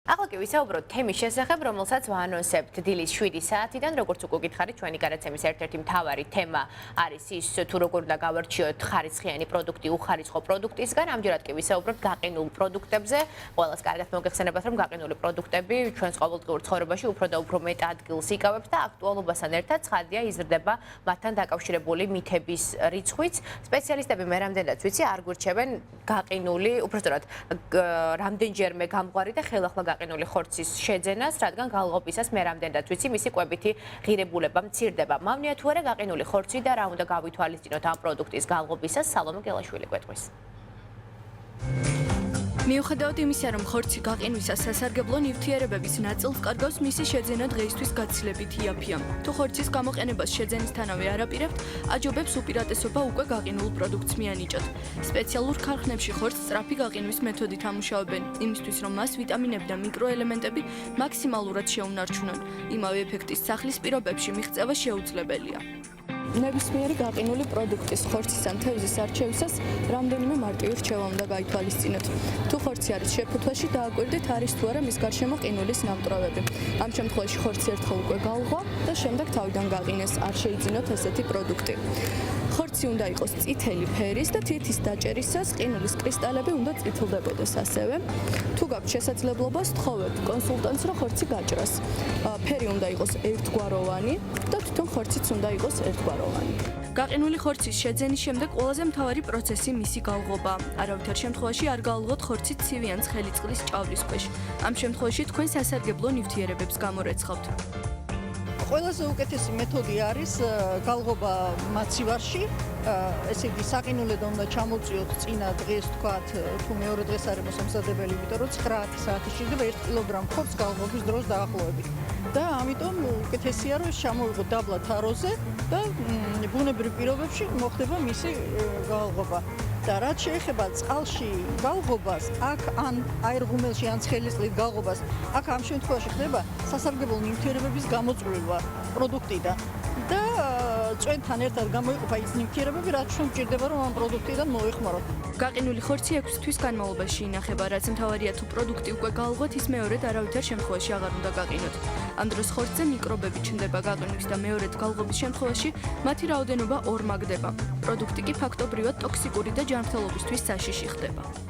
ახლა კი ვისაუბროთ თემის შესახებ, რომელსაც ვაანონსებთ დილის 7 საათიდან, როგორც უკვე გითხარით, ჩვენი გადაცემის ერთ-ერთი მთავარი თემა არის ის, თუ როგორ უნდა გავარჩიოთ ხარისხიანი პროდუქტი უხარისხო პროდუქტისგან. ამჯერად კი ვისაუბრებთ გაყინულ პროდუქტებზე. ყველას კარგად მოგეხსენებათ, რომ გაყინული პროდუქტები ჩვენს ყოველდღიურ ცხოვრებაში უფრო და უფრო მეტ ადგილს იკავებს და აქტუალობასთან ერთად ცხადია იზრდება მათთან დაკავშირებული მითების რიცხვიც. სპეციალისტები მე რამდენადაც ვიცი, არ გვირჩევენ გაყინული, უბრალოდ რამდენჯერმე გამყარი და ხელახლა გაყინული ხორცის შეძენას, რადგან გალღობისას მე რამდენადაც ვიცი, მისი კვებითი ღირებულება მცირდება. მავნია თუ არა გაყინული ხორცი და რა უნდა გავითვალისწინოთ ამ პროდუქტის გალღობისას, სალომე გელაშვილი გვეტყვის. მიუხედავად იმისა, რომ ხორცი გაყინვისას სასარგებლო ნივთიერებების ნაწილს კარგავს, მისი შეძენა დღეისთვის გაცილებით იაფია. თუ ხორცის გამოყენებას შეძენისთანავე არაპირებთ, აჯობებს უპირატესობა უკვე გაყინულ პროდუქტს მიანიჭოთ. სპეციალურ ქარხნებში ხორცს სწრაფი გაყინვის მეთოდით ამუშავებენ, იმისთვის რომ მას ვიტამინები და მიკროელემენტები მაქსიმალურად შეუნარჩუნონ. იმავე ეფექტის სახლის პირობებში მიღწევა შეუძლებელია. ნებისმიერი გაყინული პროდუქტის ხორცის ან თევზის არჩევისას რამდენიმე მარტივი რჩევა უნდა გაითვალისწინოთ. თუ ხორცი არის შეფუთვაში, დააკვირდით არის თუ არა მის გარშემო ყინულის ნამტვრევები. ამ შემთხვევაში ხორცი ერთხელ უკვე გაუღვა და შემდეგ თავიდან გაყინეს, არ შეიძინოთ ესეთი პროდუქტი. ხორცი უნდა იყოს წითელი ფერის და თითის დაჭერისას ყინულის კრისტალები უნდა წითლდებოდეს ასევე. თუ გაქვთ შესაძლებლობა, სთხოვეთ კონსულტანტს, რომ ხორცი გაჭრას. ფერი უნდა იყოს ერთგვაროვანი და თვითონ ხორციც უნდა იყოს ერთგვაროვანი. გაყინული ხორცის შეძენის შემდეგ ყველაზე მთავარი პროცესი მისი გალღობა. არავითარ შემთხვევაში არ გაალღოთ ხორცი ცივი ან ცხელი წყლის ჭავლის ქვეშ. ამ შემთხვევაში თქვენ სასარგებლო ნივთიერებებს გამორეცხავთ. ყველაზე უკეთესი მეთოდი არის გალღობა მაცივარში. ესე იგი საყინულედან უნდა ჩამოწიოთ წინა დღეს თქვათ, თუ მეორე დღეს არის მოსამზადებელი, იმიტომ რომ 9 საათი შეიძლება 1 კილოგრამ ხორცს გალღობის დროს დაახლოებით. და ამიტომ უკეთესია რომ ჩამოვიღოთ დაბლა თაროზე და ბუნებრივ პირობებში მოხდება მისი გალღობა. და რაც შეეხება წყალში გალღობას, აქ ან აირღუმელში ან ცხელი წყლით გალღობას, აქ ამ შემთხვევაში ხდება სასარგებლო ნივთიერებების გამოწვევა პროდუქტიდან და წვენთან ერთად გამოიყოფა ის ნივთიერებები, რაც ჩვენ გვჭირდება რომ ამ პროდუქტიდან მოიხმაროთ. გაყინული ხორცი 6 თვის განმავლობაში ინახება, რაც მთავარია თუ პროდუქტი უკვე გაალღოთ, ის მეორედ არავითარ შემთხვევაში აღარ უნდა გაყინოთ. ამ დროს ხორცზე მიკრობები ჩნდება გაყინვის და მეორედ გალღობის შემთხვევაში მათი რაოდენობა ორმაგდება. პროდუქტი კი ფაქტობრივად ტოქსიკური და ჯანმრთელობისთვის საშიში ხდება.